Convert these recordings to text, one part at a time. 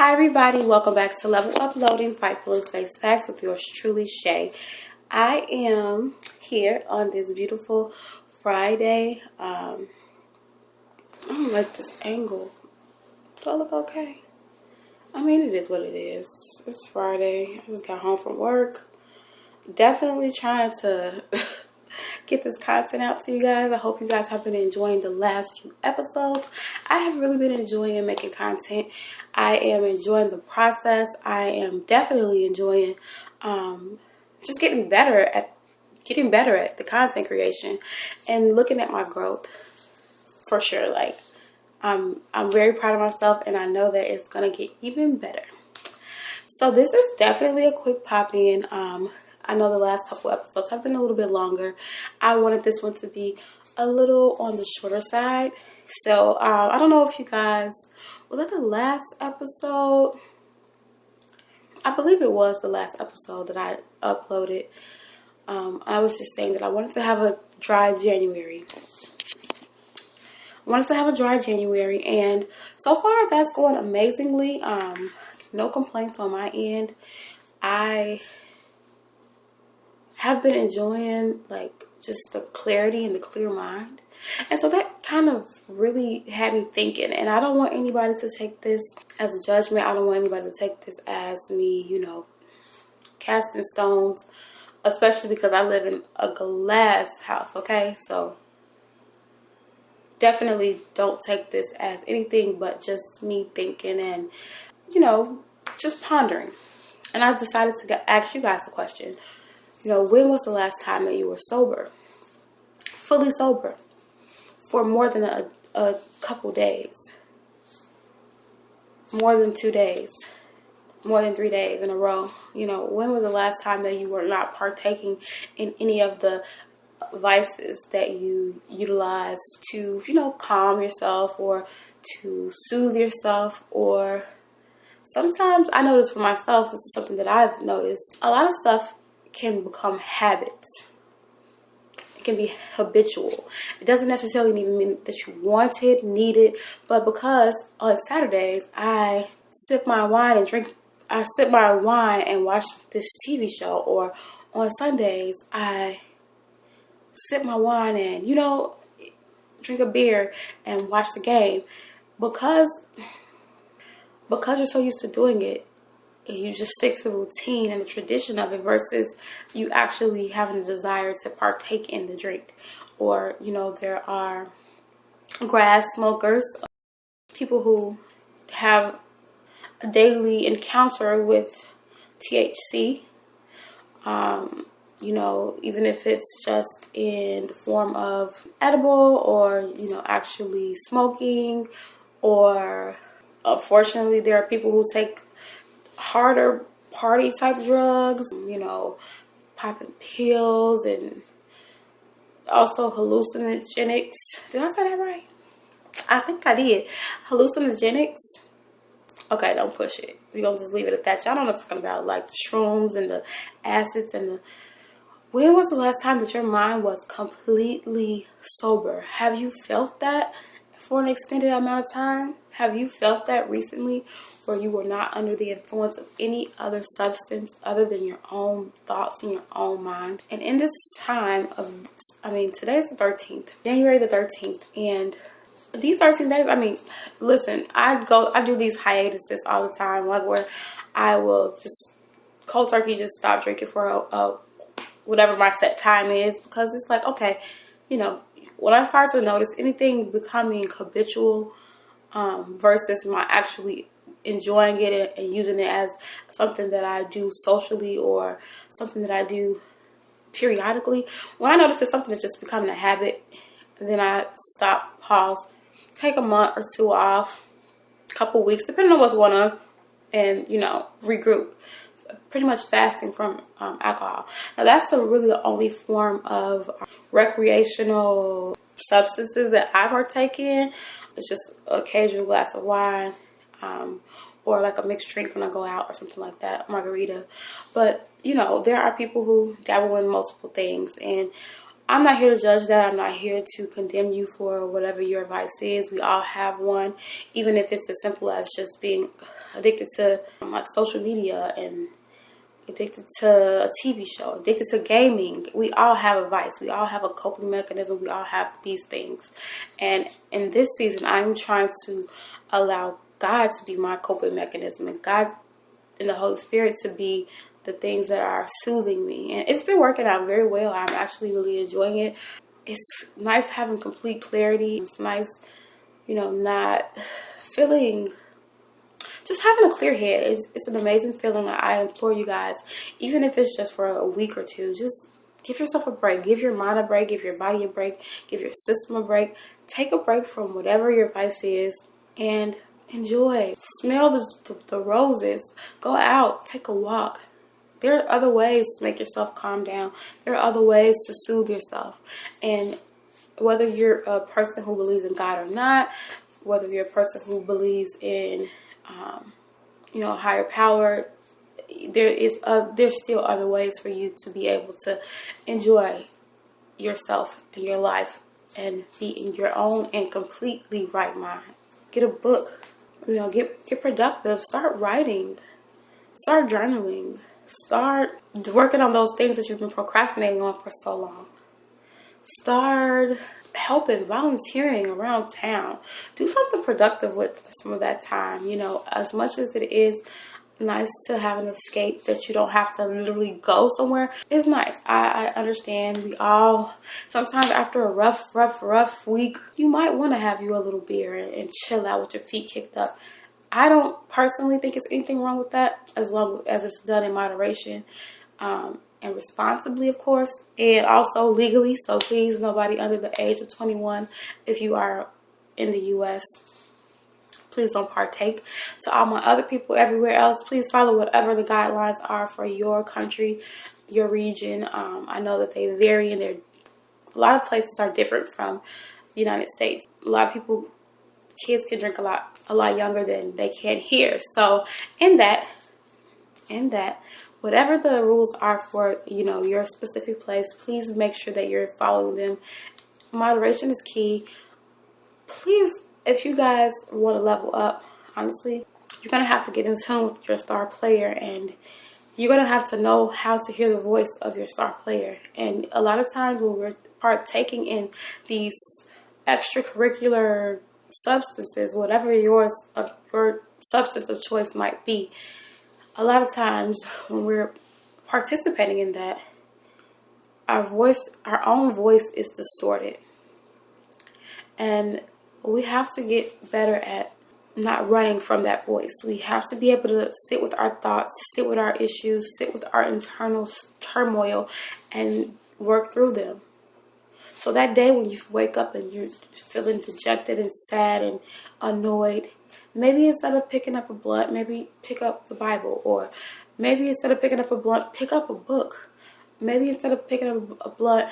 Hi everybody, welcome back to Level Uploading Fight Feelings Face Facts with yours truly, Shay. I am here on this beautiful Friday. I don't like this angle. Do I look okay? I mean, it is what it is. It's Friday. I just got home from work. Definitely trying to get this content out to you guys. I hope you guys have been enjoying the last few episodes. I have really been enjoying making content. I am enjoying the process. I am definitely enjoying just getting better at the content creation and looking at my growth for sure. Like I'm very proud of myself, and I know that it's gonna get even better. So this is definitely a quick pop in. I know the last couple episodes have been a little bit longer. I wanted this one to be a little on the shorter side. So I don't know if you guys, was that the last episode? I believe it was the last episode that I uploaded. I was just saying that I wanted to have a dry January. And so far that's going amazingly. No complaints on my end. I have been enjoying like just the clarity and the clear mind, and so that kind of really had me thinking. And I don't want anybody to take this as a judgment. I don't want anybody to take this as me, casting stones, especially because I live in a glass house. Okay, so definitely don't take this as anything but just me thinking and just pondering. And I decided to ask you guys the question. When was the last time that you were sober? Fully sober. For more than a couple days. More than 2 days. More than 3 days in a row. When was the last time that you were not partaking in any of the vices that you utilize to, calm yourself or to soothe yourself? Or sometimes, I notice for myself, this is something that I've noticed, a lot of stuff can become habits. It can be habitual. It doesn't necessarily even mean that you want it, need it, but because on Saturdays I sip my wine and watch this TV show, or on Sundays I sip my wine and drink a beer and watch the game, because you're so used to doing it. You just stick to the routine and the tradition of it versus you actually having a desire to partake in the drink. Or, there are grass smokers, people who have a daily encounter with THC. Even if it's just in the form of edible or, actually smoking. Or, unfortunately, there are people who take harder party type drugs, popping pills, and also hallucinogenics. Did I say that right? I think I did. Hallucinogenics. Okay, don't push it. We're gonna just leave it at that. Y'all know what I'm talking about, like the shrooms and the acids and the... When was the last time that your mind was completely sober? Have you felt that for an extended amount of time? Have you felt that recently, where you were not under the influence of any other substance other than your own thoughts and your own mind? And in this time of, today's the 13th, January the 13th, and these 13 days, listen, I do these hiatuses all the time, like where I will just cold turkey just stop drinking for whatever my set time is, because it's like, okay, when I start to notice anything becoming habitual, versus my actually enjoying it and using it as something that I do socially or something that I do periodically, when I notice that something is just becoming a habit, then I stop, pause, take a month or two off, a couple weeks, depending on what's going on, and regroup. Pretty much fasting from alcohol. Now that's really the only form of recreational substances that I partake in. It's just an occasional glass of wine, or like a mixed drink when I go out or something like that, margarita. But there are people who dabble in multiple things, and I'm not here to judge that. I'm not here to condemn you for whatever your vice is. We all have one, even if it's as simple as just being addicted to like social media, and addicted to a TV show, addicted to gaming. We all have a vice. We all have a coping mechanism. We all have these things. And in this season, I'm trying to allow God to be my coping mechanism, and God and the Holy Spirit to be the things that are soothing me. And it's been working out very well. I'm actually really enjoying it. It's nice having complete clarity. It's nice, not feeling, just having a clear head. It's an amazing feeling. I implore you guys, even if it's just for a week or two, just give yourself a break. Give your mind a break. Give your body a break. Give your system a break. Take a break from whatever your vice is and enjoy. Smell the roses. Go out. Take a walk. There are other ways to make yourself calm down. There are other ways to soothe yourself. And whether you're a person who believes in God or not, whether you're a person who believes in higher power, there's still other ways for you to be able to enjoy yourself and your life and be in your own and completely right mind. Get a book, get productive, start writing, start journaling, start working on those things that you've been procrastinating on for so long. Start helping, volunteering around town. Do something productive with some of that time. As much as it is nice to have an escape that you don't have to literally go somewhere, it's nice. I understand. We all, sometimes after a rough week, you might want to have you a little beer and chill out with your feet kicked up. I don't personally think it's anything wrong with that, as long as it's done in moderation. And responsibly, of course, and also legally. So please, nobody under the age of 21, if you are in the U.S., please don't partake. To all my other people everywhere else, please follow whatever the guidelines are for your country, your region. I know that they vary, and a lot of places are different from the United States. A lot of people, kids can drink a lot younger than they can here. So in that, whatever the rules are for, your specific place, please make sure that you're following them. Moderation is key. Please, if you guys want to level up, honestly, you're going to have to get in tune with your star player, and you're going to have to know how to hear the voice of your star player. And a lot of times when we're partaking in these extracurricular substances, whatever your substance of choice might be, a lot of times when we're participating in that, our own voice is distorted. And we have to get better at not running from that voice. We have to be able to sit with our thoughts, sit with our issues, sit with our internal turmoil, and work through them. So that day when you wake up and you're feeling dejected and sad and annoyed, maybe instead of picking up a blunt, maybe pick up the Bible. Or maybe instead of picking up a blunt, pick up a book. Maybe instead of picking up a blunt,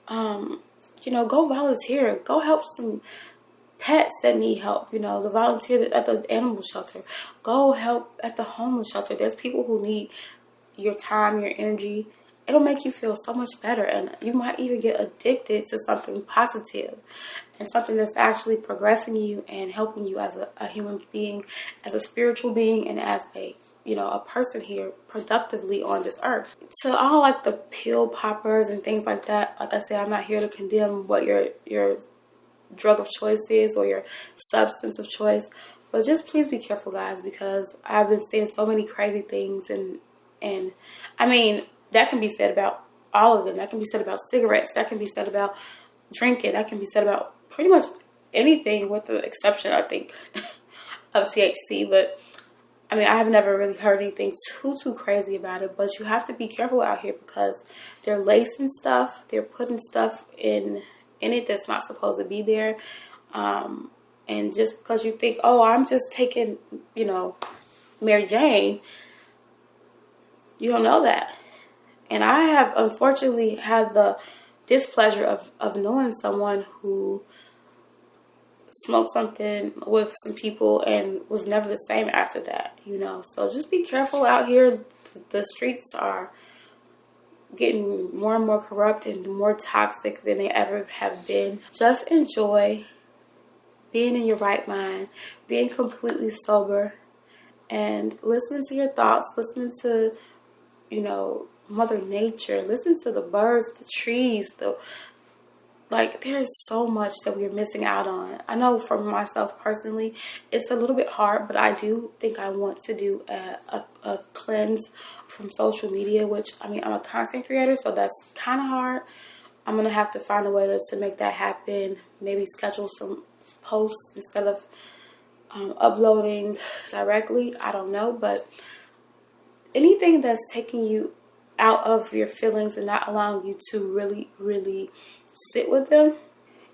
go volunteer. Go help some pets that need help. The volunteer at the animal shelter. Go help at the homeless shelter. There's people who need your time, your energy. It'll make you feel so much better, and you might even get addicted to something positive and something that's actually progressing you and helping you as a human being, as a spiritual being, and as a person here productively on this earth. So all like the pill poppers and things like that, like I said, I'm not here to condemn what your drug of choice is or your substance of choice, but just please be careful, guys, because I've been seeing so many crazy things, and I mean, that can be said about all of them. That can be said about cigarettes. That can be said about drinking. That can be said about pretty much anything, with the exception, I think, of THC. But I mean, I have never really heard anything too crazy about it. But you have to be careful out here, because they're lacing stuff. They're putting stuff in it that's not supposed to be there. And just because you think, oh, I'm just taking, Mary Jane, you don't know that. And I have unfortunately had the displeasure of knowing someone who smoked something with some people and was never the same after that, So just be careful out here. The streets are getting more and more corrupt and more toxic than they ever have been. Just enjoy being in your right mind, being completely sober, and listening to your thoughts, listening to, Mother Nature, listen to the birds, the trees, there's so much that we're missing out on. I know for myself personally, it's a little bit hard, but I do think I want to do a cleanse from social media, which, I'm a content creator, so that's kind of hard. I'm going to have to find a way to make that happen. Maybe schedule some posts instead of uploading directly. I don't know, but anything that's taking you out of your feelings and not allowing you to really, really sit with them.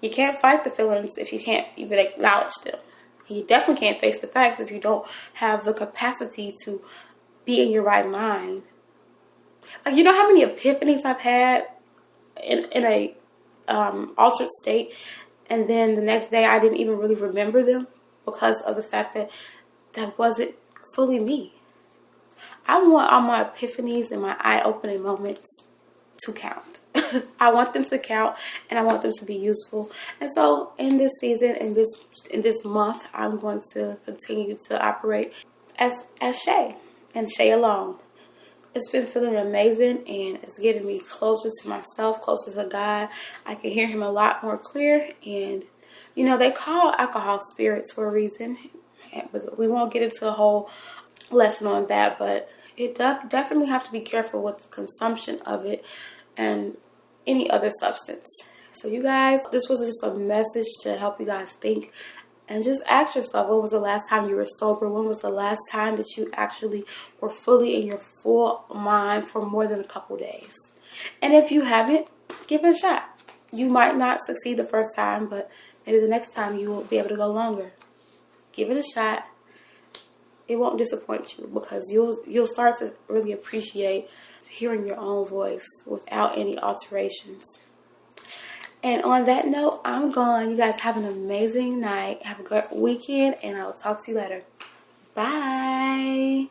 You can't fight the feelings if you can't even acknowledge them. You definitely can't face the facts if you don't have the capacity to be in your right mind. You know how many epiphanies I've had in a altered state, and then the next day I didn't even really remember them because of the fact that that wasn't fully me. I want all my epiphanies and my eye-opening moments to count. I want them to count, and I want them to be useful. And so in this season, in this month, I'm going to continue to operate as Shay and Shay alone. It's been feeling amazing, and it's getting me closer to myself, closer to God. I can hear him a lot more clear, and they call alcohol spirits for a reason, but we won't get into a whole lesson on that, but it definitely have to be careful with the consumption of it and any other substance. So you guys, this was just a message to help you guys think and just ask yourself, when was the last time you were sober? When was the last time that you actually were fully in your full mind for more than a couple days? And if you haven't, give it a shot. You might not succeed the first time, but maybe the next time you will be able to go longer. Give it a shot. It won't disappoint you because you'll start to really appreciate hearing your own voice without any alterations. And on that note, I'm gone. You guys have an amazing night. Have a great weekend, and I will talk to you later. Bye.